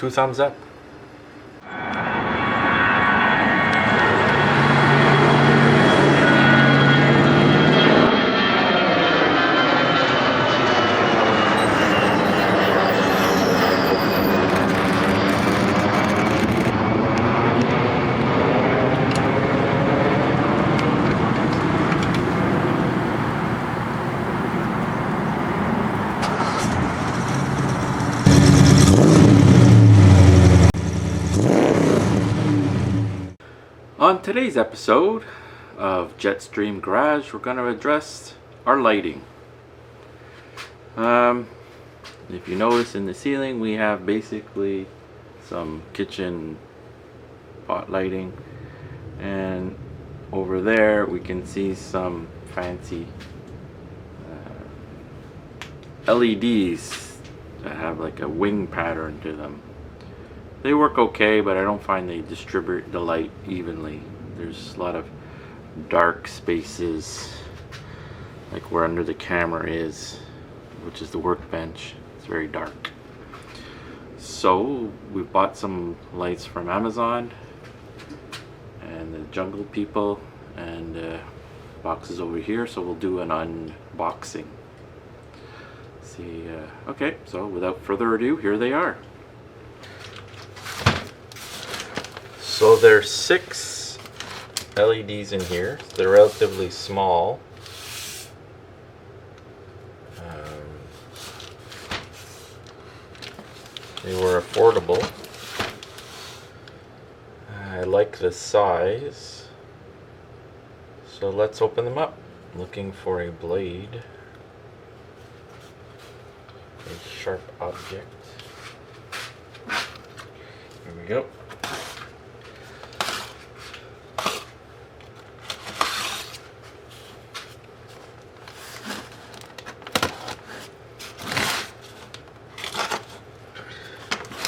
2 thumbs up. On today's episode of Jetstream Garage, we're going to address our lighting. If you notice in the ceiling, we have basically some kitchen pot lighting, and over there we can see some fancy LEDs that have like a wing pattern to them. They work okay, but I don't find they distribute the light evenly. There's a lot of dark spaces, like where under the camera is, which is the workbench. It's very dark. So we bought some lights from Amazon and the Jungle People, and boxes over here. So we'll do an unboxing. See, okay. So without further ado, here they are. So there's 6 LEDs in here. They're relatively small. They were affordable. I like the size. So let's open them up. Looking for a blade. A sharp object. Here we go.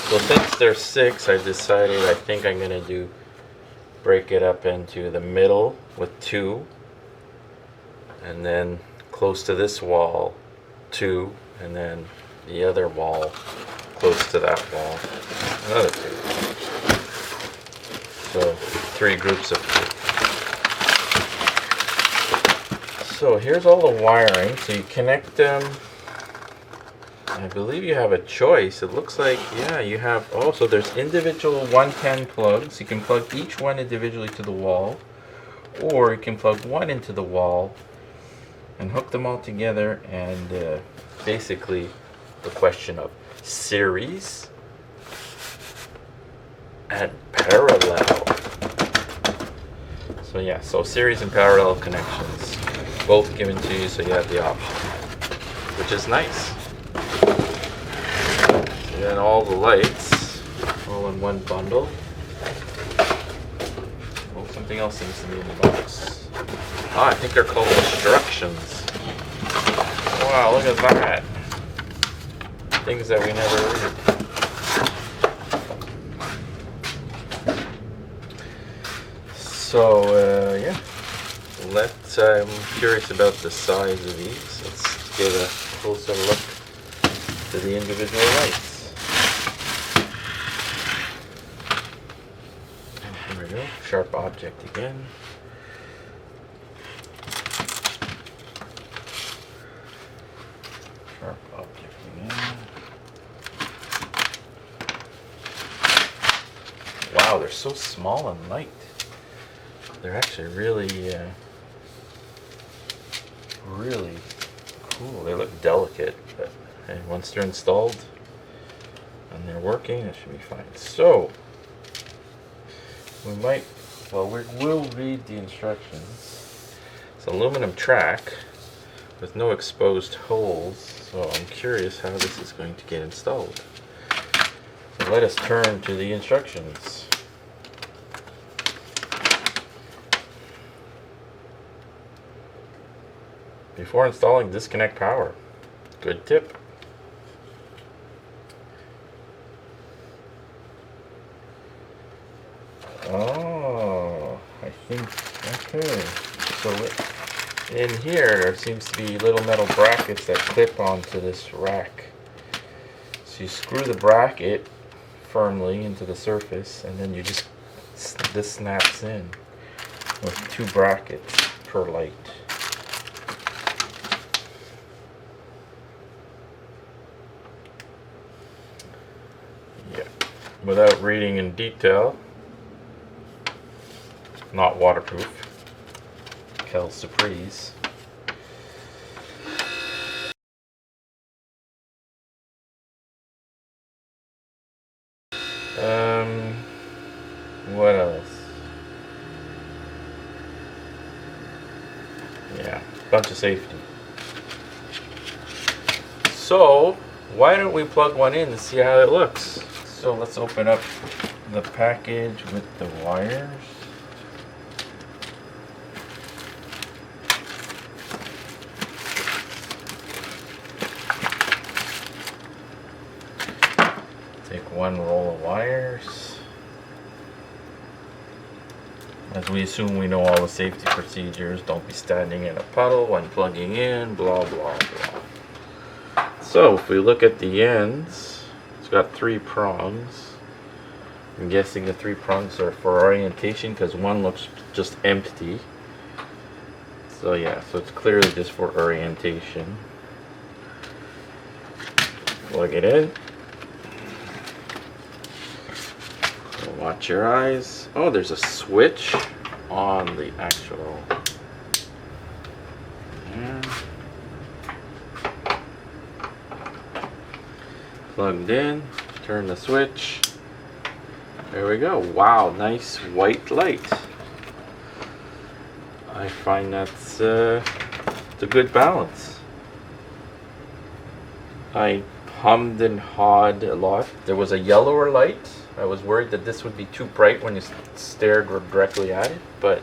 So since there's 6, I decided I think I'm going to break it up into the middle with 2, and then close to this wall 2, and then the other wall close to that wall another 2. So 3 groups of 2. So here's all the wiring. So you connect them. I believe you have a choice. It looks like, yeah, you have, oh, so there's individual 110 plugs. You can plug each one individually to the wall, or you can plug one into the wall and hook them all together, and basically the question of series and parallel. So yeah, so series and parallel connections, both given to you, so you have the option, which is nice. And all the lights all in one bundle. Oh, something else seems to be in the box. Ah, I think they're called instructions. Wow, look at that. Things that we never read. So, yeah. I'm curious about the size of these. Let's get a closer look to the individual lights. Sharp object again. Sharp object again. Wow, they're so small and light. They're actually really cool. They look delicate, but hey, once they're installed and they're working, it should be fine. So we'll read the instructions. It's an aluminum track with no exposed holes, so I'm curious how this is going to get installed. So let us turn to the instructions. Before installing, disconnect power. Good tip. Oh, I think, okay. So in here, there seems to be little metal brackets that clip onto this rack. So you screw the bracket firmly into the surface, and then you just, this snaps in with 2 brackets per light. Yeah, without reading in detail, not waterproof. Kel Surprise. What else? Yeah, bunch of safety. So, why don't we plug one in to see how it looks? So let's open up the package with the wires. Take 1 roll of wires. As we assume we know all the safety procedures, don't be standing in a puddle when plugging in, blah blah blah. So if we look at the ends, it's got 3 prongs. I'm guessing the 3 prongs are for orientation because one looks just empty. So yeah, so it's clearly just for orientation. Plug it in. Watch your eyes. Oh, there's a switch on the actual. Yeah. Plugged in. Turn the switch. There we go. Wow, nice white light. I find that's it's a good balance. I hummed and hawed a lot. There was a yellower light. I was worried that this would be too bright when you stared directly at it, but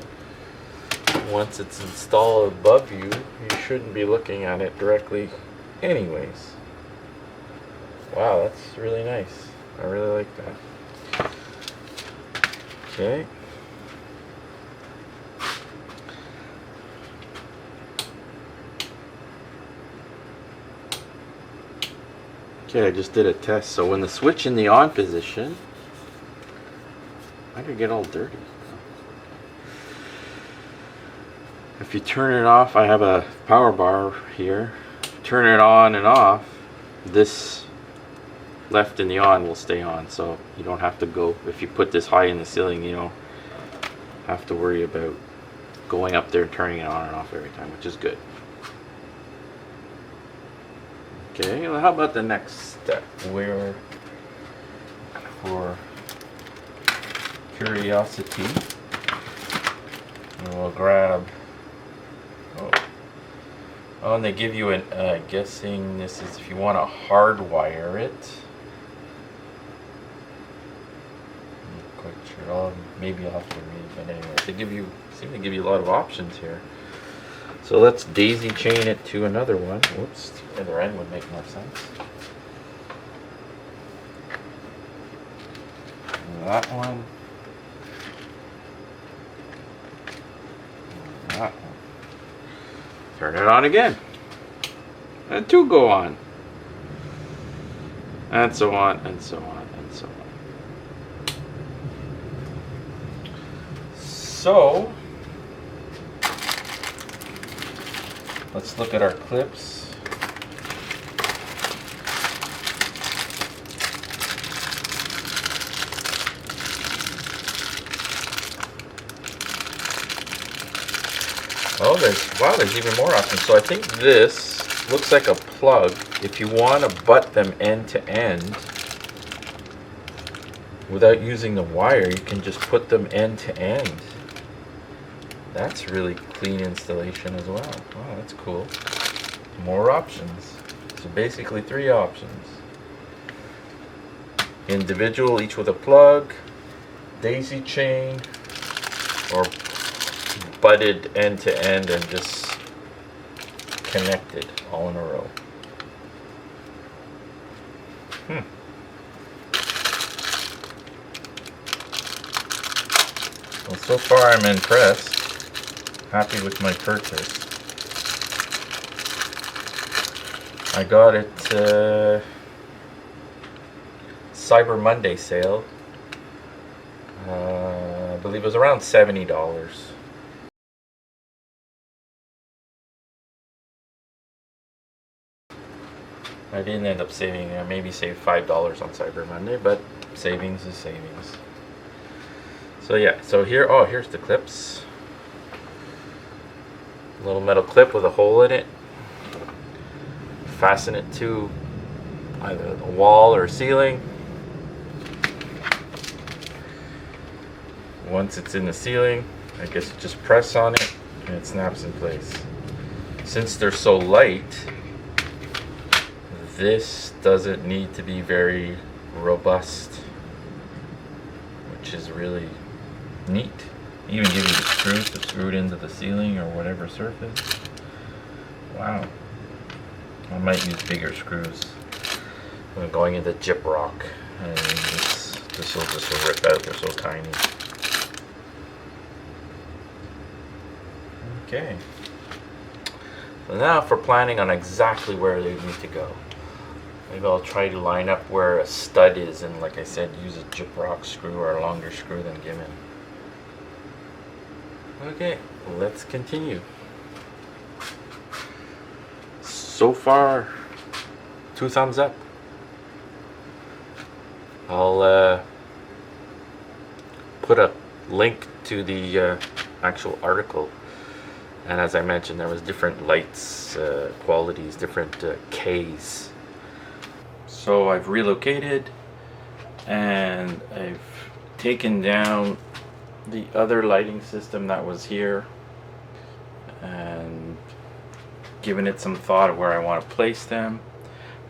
once it's installed above you, you shouldn't be looking at it directly anyways. Wow, that's really nice. I really like that. Okay. Okay, I just did a test. So when the switch in the on position, I could get all dirty. If you turn it off, I have a power bar here. Turn it on and off, this left in the on will stay on, so you don't have to go, if you put this high in the ceiling, you don't have to worry about going up there and turning it on and off every time, which is good. Okay, well, how about the next step? Where, for curiosity, we'll grab, oh, and they give you an, guessing this is if you want to hardwire it. I'm not quite sure, maybe I'll have to read, but anyway, they seem to give you a lot of options here. So let's daisy chain it to another one. Whoops, the other end would make more sense. That one. That one. Turn it on again. And 2 go on. And so on, and so on, and so on. So, let's look at our clips. Oh, there's even more options. So I think this looks like a plug. If you want to butt them end to end without using the wire, you can just put them end to end. That's really clean installation as well. Wow, that's cool. More options. So basically 3 options. Individual, each with a plug, daisy chain, or butted end to end and just connected all in a row. Well, so far I'm impressed. Happy with my purchase. I got it Cyber Monday sale. I believe it was around $70. I didn't end up saving, I maybe saved $5 on Cyber Monday, but savings is savings. So yeah, so here, oh, here's the clips. A little metal clip with a hole in it. Fasten it to either a wall or ceiling. Once it's in the ceiling, I guess you just press on it and it snaps in place. Since they're so light, this doesn't need to be very robust, which is really neat. Even give you the screws to screw it into the ceiling or whatever surface. Wow. I might use bigger screws. I'm going into gyprock, and this will just rip out. They're so tiny. Okay. So now for planning on exactly where they need to go. Maybe I'll try to line up where a stud is, and like I said, use a gyprock screw or a longer screw than given. Okay, let's continue. So far, 2 thumbs up. I'll put a link to the actual article. And as I mentioned, there was different lights, qualities, different Ks. So I've relocated, and I've taken down the other lighting system that was here and given it some thought of where I want to place them.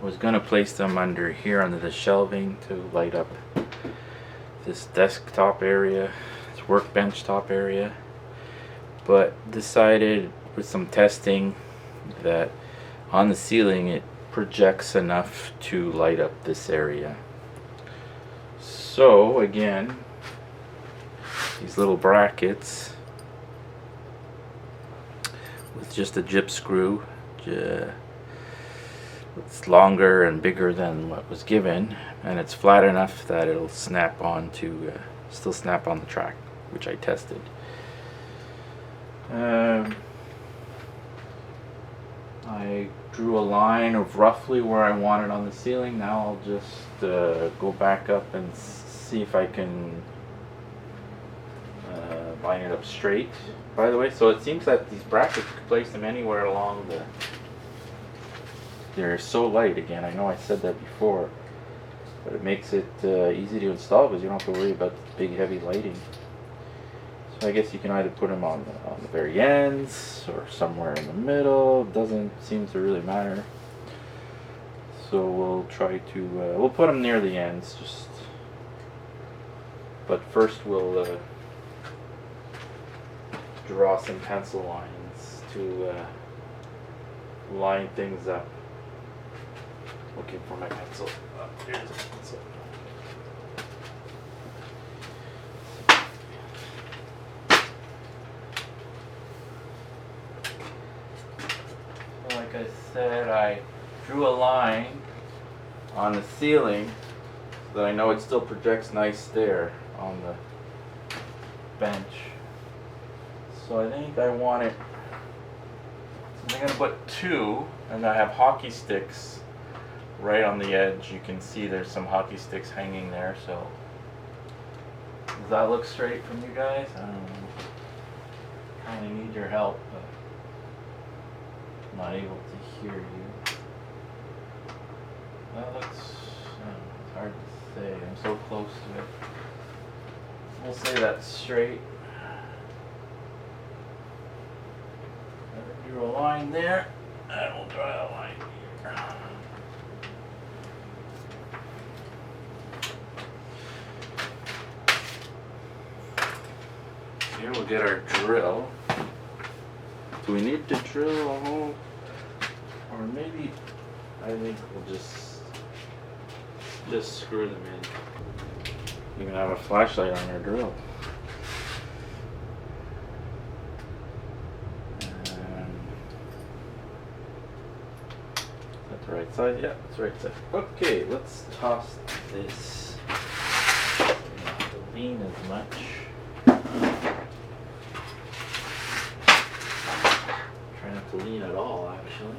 I was going to place them under here under the shelving to light up this desktop area, this workbench top area, but decided with some testing that on the ceiling it projects enough to light up this area. So again, these little brackets with just a gyp screw. It's longer and bigger than what was given, and it's flat enough that it'll snap on to still snap on the track, which I tested. I drew a line of roughly where I want it on the ceiling. Now I'll just go back up and see if I can line it up straight. By the way, so it seems that these brackets, you can place them anywhere along the... They're so light, again, I know I said that before, but it makes it easy to install because you don't have to worry about the big heavy lighting. So I guess you can either put them on the very ends or somewhere in the middle. It doesn't seem to really matter. So we'll try to, we'll put them near the ends, but first we'll draw some pencil lines to line things up. Looking for my pencil. Oh, here's a pencil. Like I said, I drew a line on the ceiling so that I know it still projects nice there on the bench. So I think I want it, so I'm going to put 2, and I have hockey sticks right on the edge. You can see there's some hockey sticks hanging there, so does that look straight from you guys? I don't know. Kind of need your help, but I'm not able to hear you. That looks, it's hard to say. I'm so close to it. We'll say that's straight. I drew a line there, and we'll draw a line here. Here we'll get our drill. Do we need to drill a hole? Or maybe, I think we'll just screw them in. We can have a flashlight on our drill. Is that the right side? Yeah, that's the right side. Okay, let's toss this lean as much. Try not to lean at all, actually.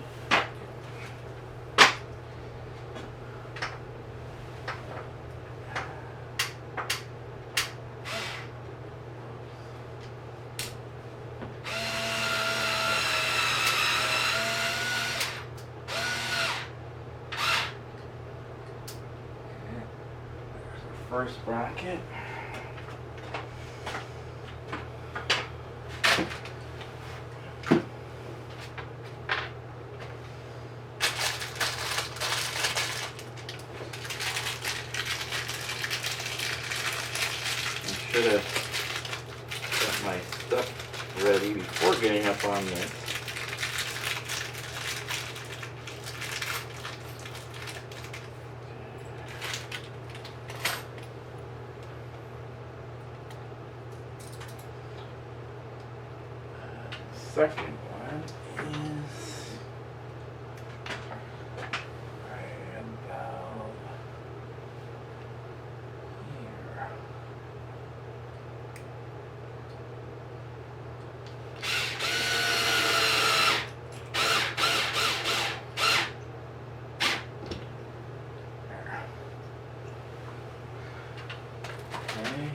First bracket. I should have got my stuff ready before getting up on this. Second one is right about here. Okay.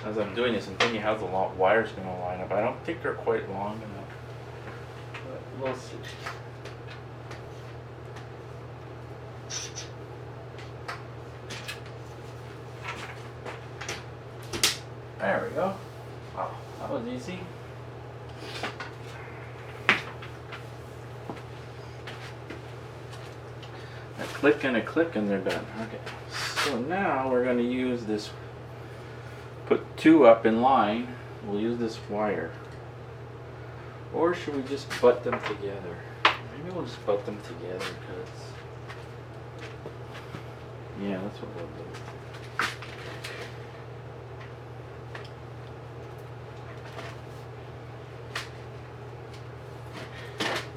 As I'm doing this, I'm thinking how the wire's going to line up. I don't think they're quite long enough, but we'll see. There we go. Wow, that was easy. A click and they're done. Okay, so now we're going to use this. Put two up in line. We'll use this wire. Or should we just butt them together? Maybe we'll just butt them together because... yeah, that's what we'll do.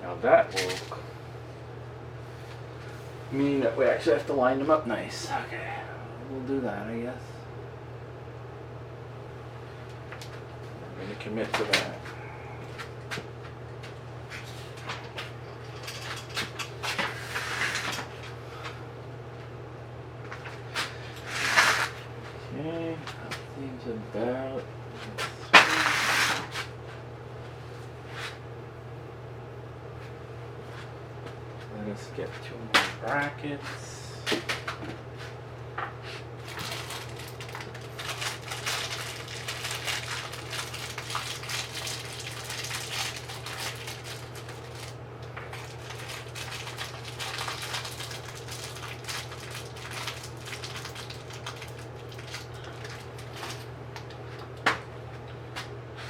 Now that will mean that we actually have to line them up nice. Okay, we'll do that, I guess. I'm going to commit to that. Okay, that seems about... let us get two more brackets.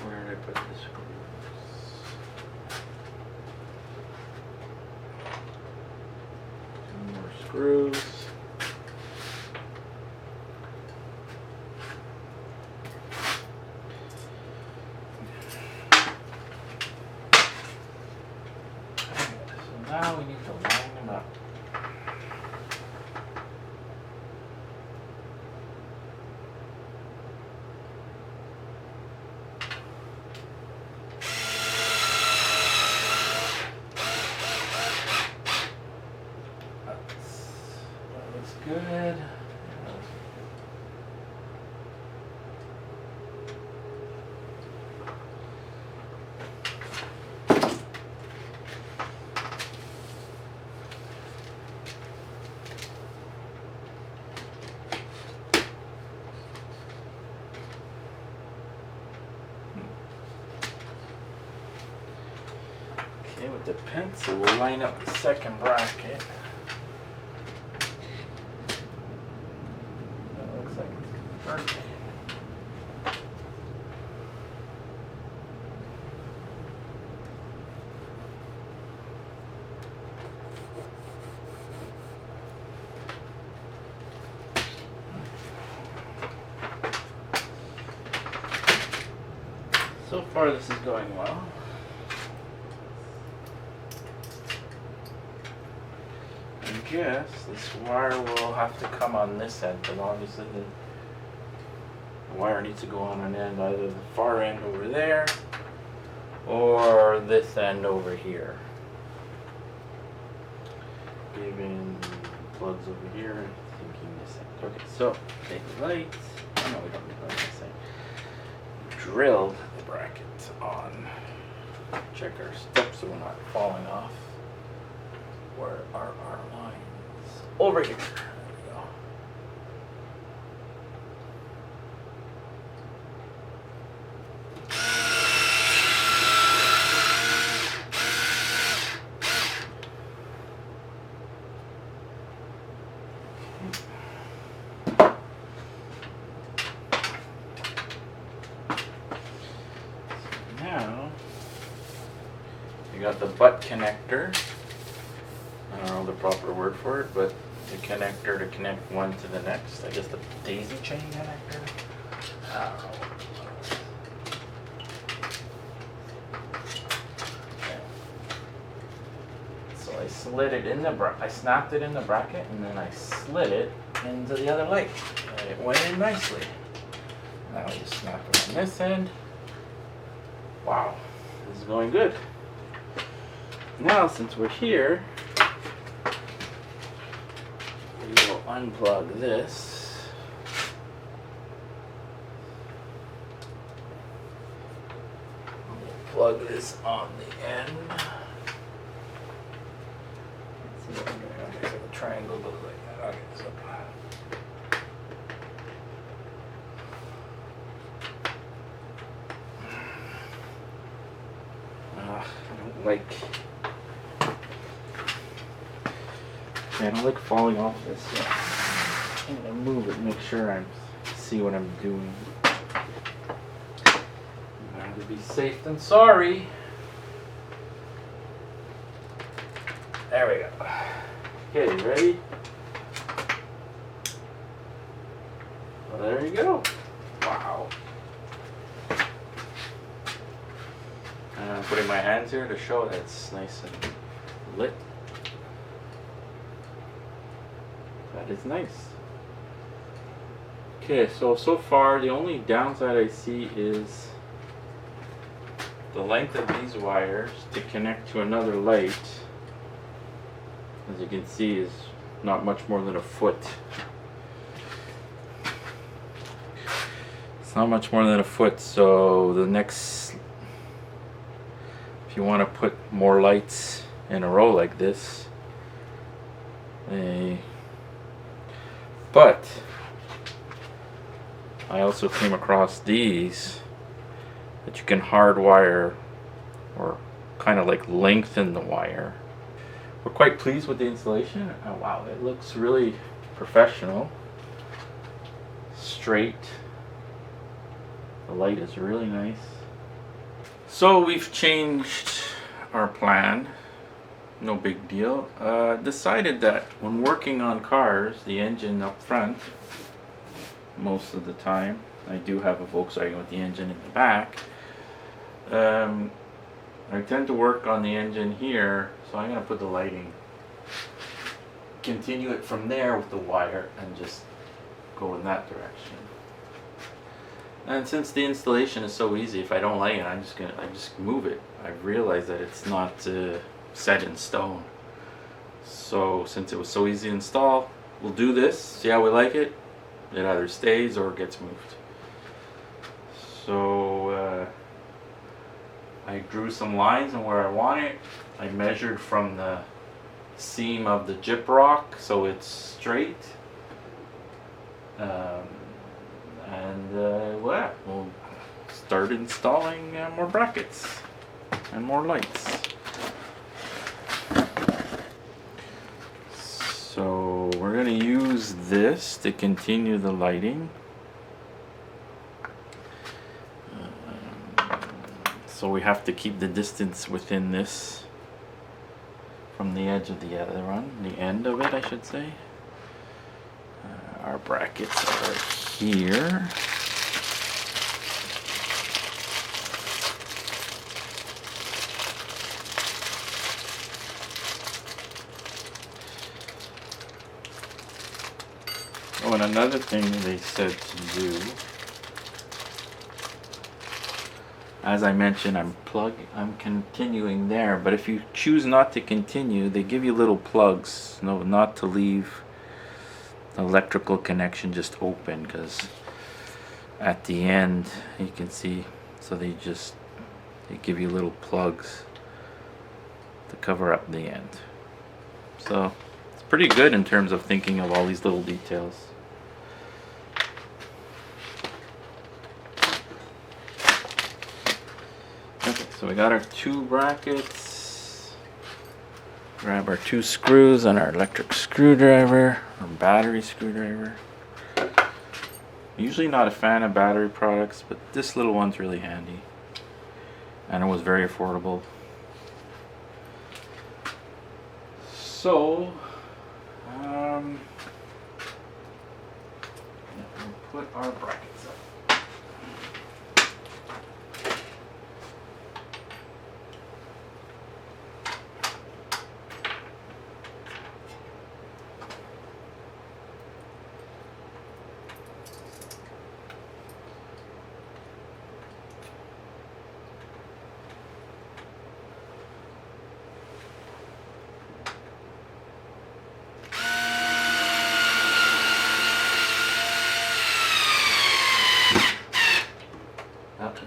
Where did I put the screws? Two more screws. So now we need to line them up. That looks good. Okay, with the pencil, we'll line up the second bracket. That looks like it's perfect. So far, this is going well. guess this wire will have to come on this end, because obviously the wire needs to go on an end, either the far end over there or this end over here. Giving plugs over here, thinking this end. Okay, so take the lights. Oh, no, we don't need lights. Drilled the bracket on. Check our steps so we're not falling off. Where are our lines? Over here. There we go. Now, you got the butt connector. I don't know the proper word for it, but the connector to connect one to the next. I guess the daisy chain connector. I don't know. Okay. So I slid it in the I snapped it in the bracket, and then I slid it into the other leg, and it went in nicely. Now I just snap it on this end. Wow, this is going good. Now, since we're here, we will unplug this. We'll plug this on the end. Let's see what I'm doing. Okay, so the triangle goes like that. Okay, so. I don't like falling off this. I'm gonna move it, make sure I see what I'm doing. I'd rather be safe than sorry. There we go. Okay, ready? Well, there you go. Wow. And I'm putting my hands here to show that it's nice and lit. That is nice. Okay, so far the only downside I see is the length of these wires to connect to another light, as you can see, is not much more than a foot. It's not much more than a foot, so the next, if you want to put more lights in a row like this, but I also came across these that you can hardwire or kind of like lengthen the wire. We're quite pleased with the installation. Oh, wow, it looks really professional. Straight. The light is really nice. So we've changed our plan. No big deal. Decided that when working on cars, the engine up front, most of the time, I do have a Volkswagen with the engine in the back. I tend to work on the engine here, so I'm going to put the lighting, continue it from there with the wire, and just go in that direction. And since the installation is so easy, if I don't like it, I just move it. I realize that it's not set in stone. So since it was so easy to install, we'll do this, see how we like it. It either stays or gets moved. So I drew some lines on where I want it. I measured from the seam of the gyprock so it's straight. Well, we'll start installing more brackets and more lights. So we're going to use this to continue the lighting. So we have to keep the distance within this from the edge of the other one, the end of it I should say. Our brackets are here. Oh, and another thing they said to do, as I mentioned, I'm continuing there, but if you choose not to continue, they give you little plugs, no, not to leave the electrical connection just open, because at the end you can see, so they give you little plugs to cover up the end. So it's pretty good in terms of thinking of all these little details. Okay, so we got our 2 brackets. Grab our 2 screws and our electric screwdriver or battery screwdriver. Usually not a fan of battery products, but this little one's really handy. And it was very affordable. So, we'll put our brackets up.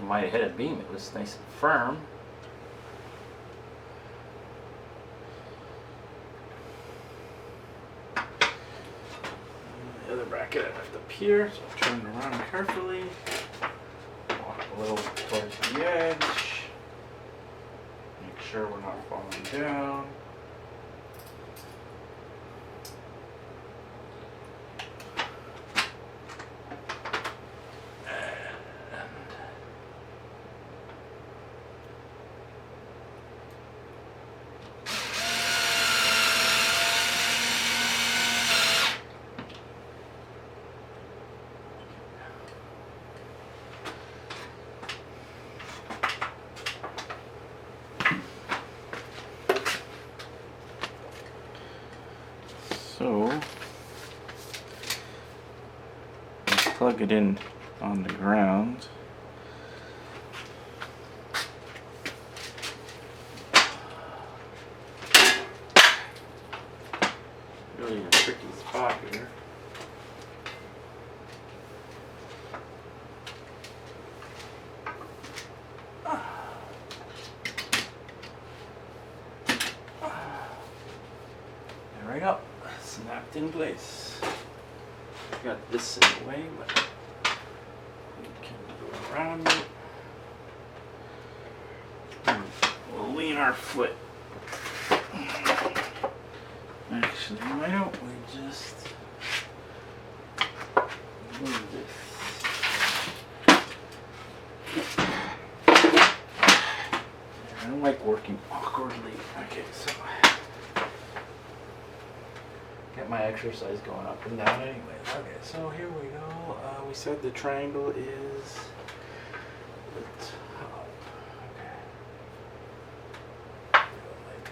Might have hit a beam. It was nice and firm. The other bracket I left up here, so I'll turn it around carefully. Walk a little towards the edge. Make sure we're not falling down. So, let's plug it in on the ground. Really a tricky spot here. There we go. Snapped in place. Got this in the way, but we can go around it. And we'll lean our foot. Actually, why don't we just move this? I don't like working awkwardly. Okay, so get my exercise going up and down anyway. Okay, so here we go. We said the triangle is the top. Okay. Go then.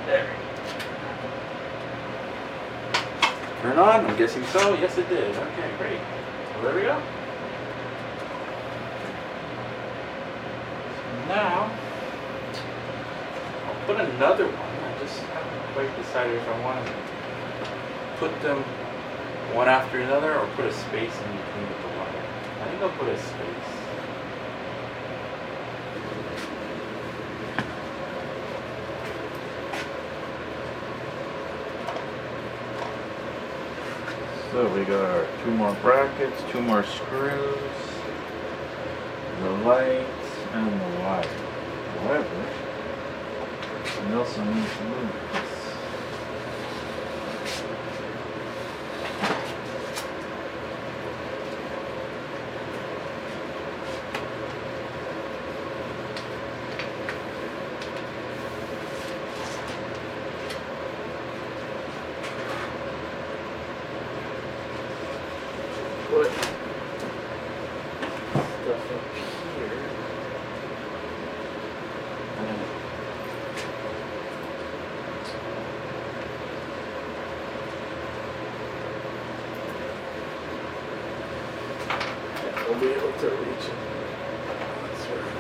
There. Turn on? I'm guessing so. Yes, it did. Okay, great. Well, there we go. So now, I'll put another one. I just haven't quite decided if I want to put them one after another or put a space in between with the wire. I think I'll put a space. So we got our 2 more brackets, 2 more screws, the lights, and the wire. However, we also need to move this. here. We'll be able to reach it. That's right.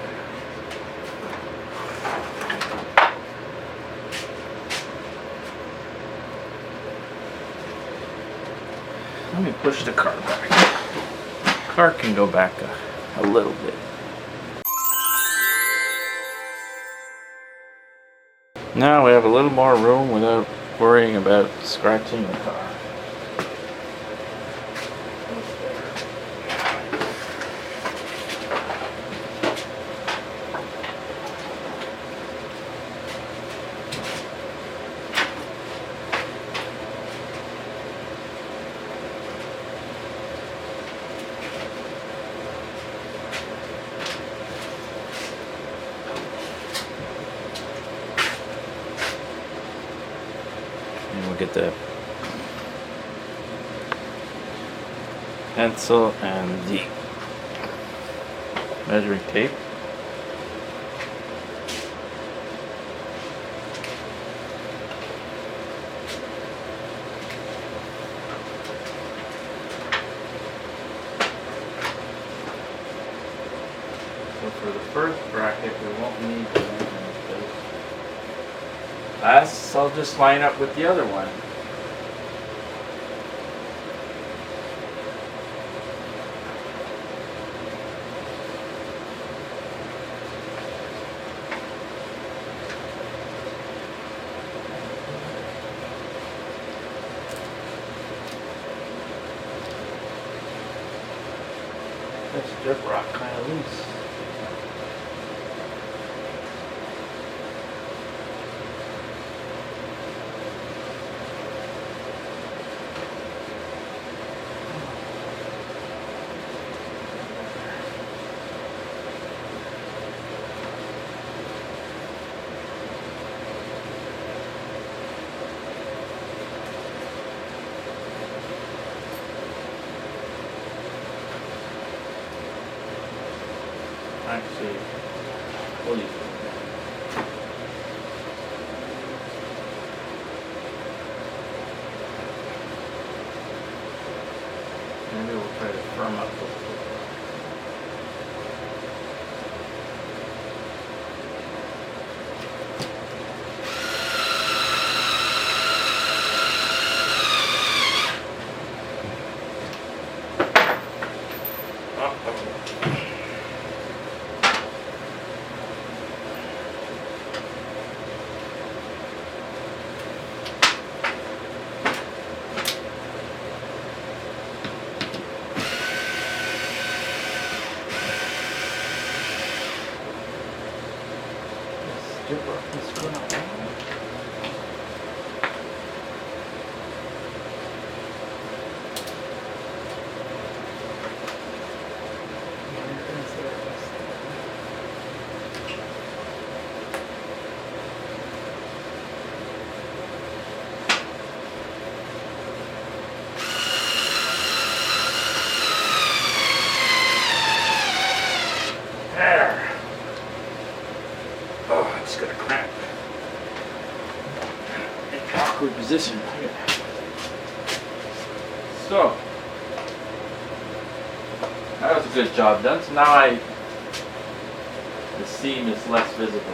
Let me push the car back. The car can go back a little bit. Now we have a little more room without worrying about scratching the car. And we'll get the pencil and the measuring tape. So for the first bracket, we won't need the measurement tape. Last, I'll just line up with the other one. This strip rock kind of loose. Actually, we'll use it. Maybe we'll try to firm up a little bit. There. Oh, it's gonna cramp. An awkward position. So, that was a good job done. So now the seam is less visible.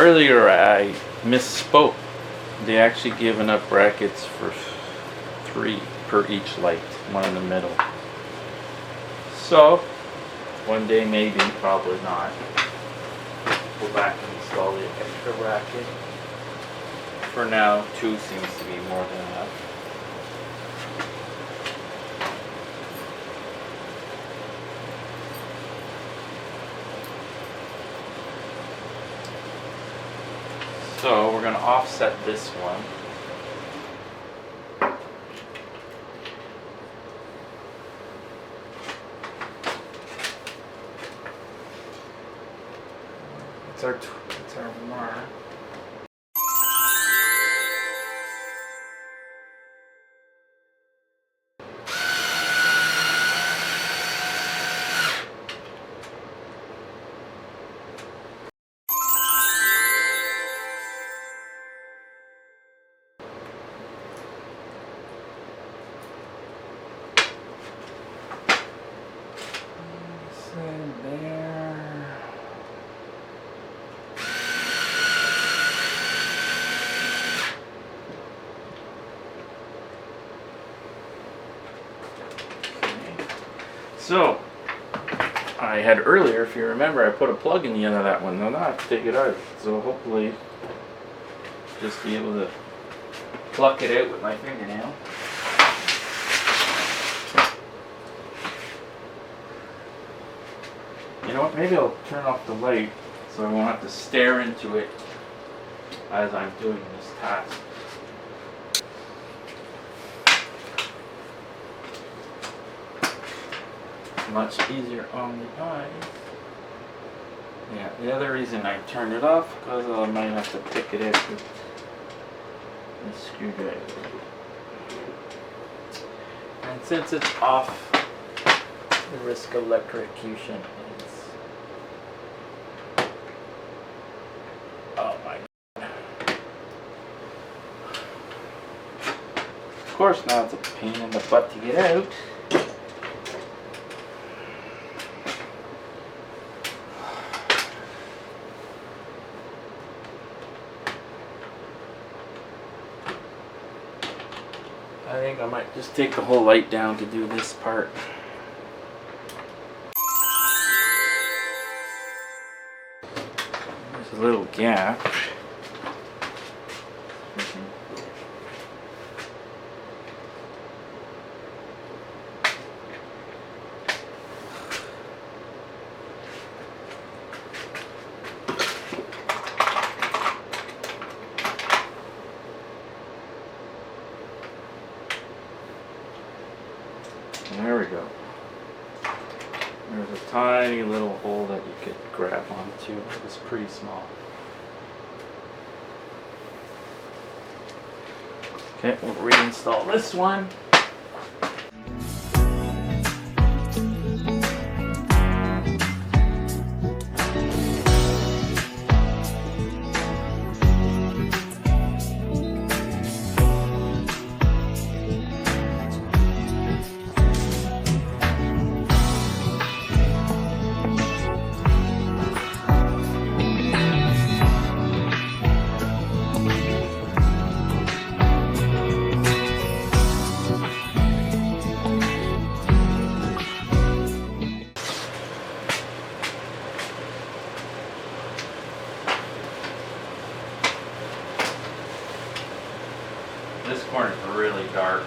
earlier I misspoke. They actually give enough brackets for 3 per each light, one in the middle. So one day maybe, probably not. Go back and install the extra bracket. For now, 2 seems to be more than enough. So we're going to offset this one. It's our mark. There. So I had earlier, if you remember, I put a plug in the end of that one. Now I have to take it out. So hopefully just be able to pluck it out with my fingernail. You know what, maybe I'll turn off the light so I won't have to stare into it as I'm doing this task. Much easier on the eyes. Yeah, the other reason I turned it off because I might have to pick it up with the screwdriver. And since it's off, the risk of electrocution is... Oh my God. Of course now it's a pain in the butt to get out. I think I might just take the whole light down to do this part. There's a little gap. There we go. There's a tiny little hole that you could grab onto. It's pretty small. Okay, we'll reinstall this one. This corner is really dark.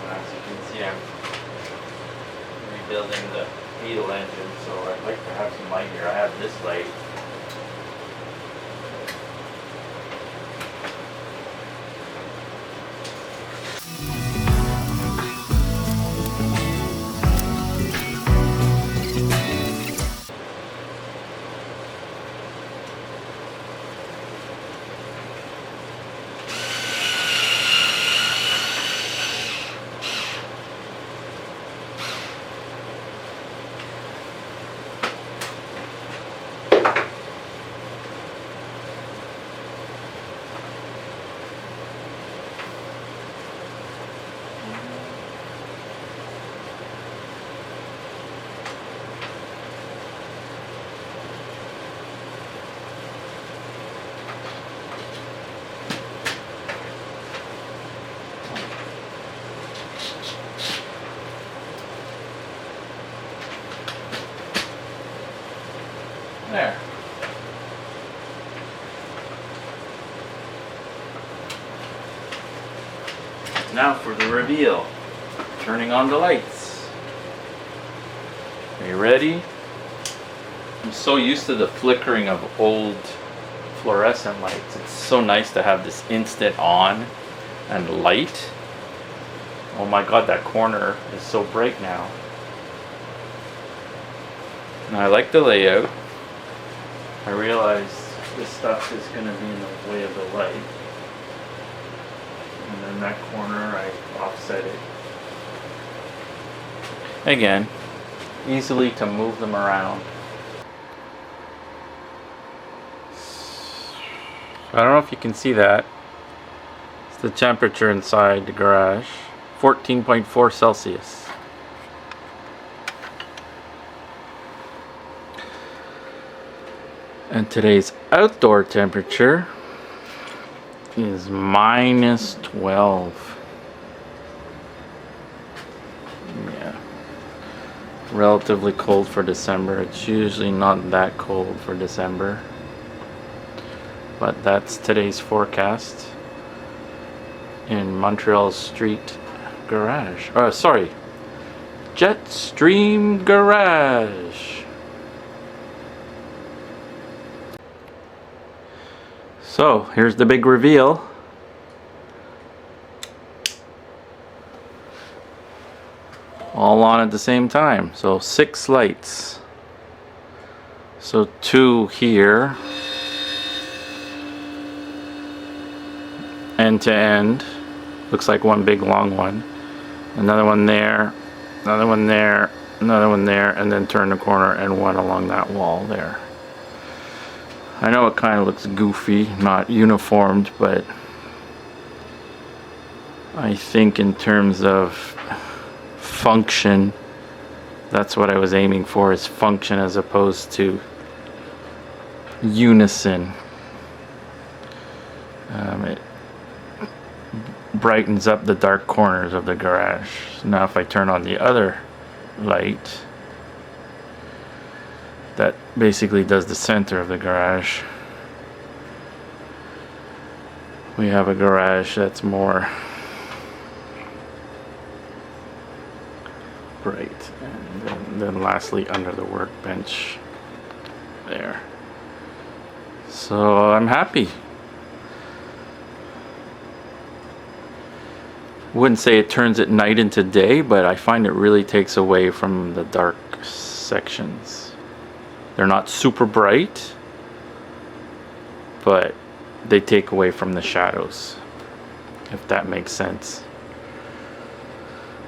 As you can see, I'm rebuilding the Beetle engine, so I'd like to have some light here. I have this light. Now for the reveal. Turning on the lights. Are you ready? I'm so used to the flickering of old fluorescent lights. It's so nice to have this instant on and light. Oh my god, that corner is so bright now. And I like the layout. I realized this stuff is going to be in the way of the light. And then that corner, I offset it. Again, easily to move them around. I don't know if you can see that. It's the temperature inside the garage. 14.4 Celsius. And today's outdoor temperature is -12. Yeah. Relatively cold for December. It's usually not that cold for December. But that's today's forecast in Montreal Street Garage. Oh, sorry. Jetstream Garage. So, here's the big reveal. All on at the same time. So 6 lights. So 2 here. End to end. Looks like one big long one. Another one there. Another one there. Another one there. And then turn the corner and one along that wall there. I know it kind of looks goofy, not uniformed, but I think in terms of function, that's what I was aiming for, is function as opposed to unison. It brightens up the dark corners of the garage. Now if I turn on the other light, that basically does the center of the garage. We have a garage that's more bright. And then lastly, under the workbench there. So I'm happy. Wouldn't say it turns it night into day, but I find it really takes away from the dark sections. They're not super bright, but they take away from the shadows, if that makes sense.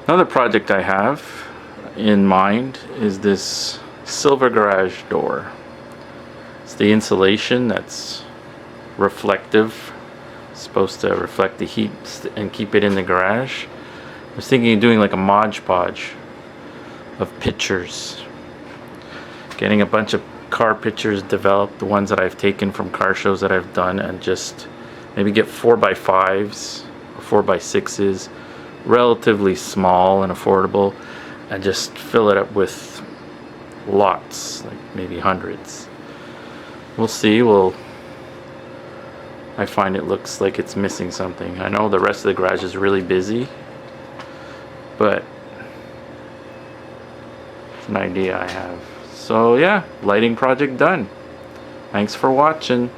Another project I have in mind is this silver garage door. It's the insulation that's reflective, it's supposed to reflect the heat and keep it in the garage. I was thinking of doing like a Mod Podge of pictures. Getting a bunch of car pictures developed, the ones that I've taken from car shows that I've done, and just maybe get 4x5s or 4x6s, relatively small and affordable, and just fill it up with lots, like maybe hundreds. We'll see. I find it looks like it's missing something. I know the rest of the garage is really busy, but it's an idea I have. So yeah, lighting project done. Thanks for watching.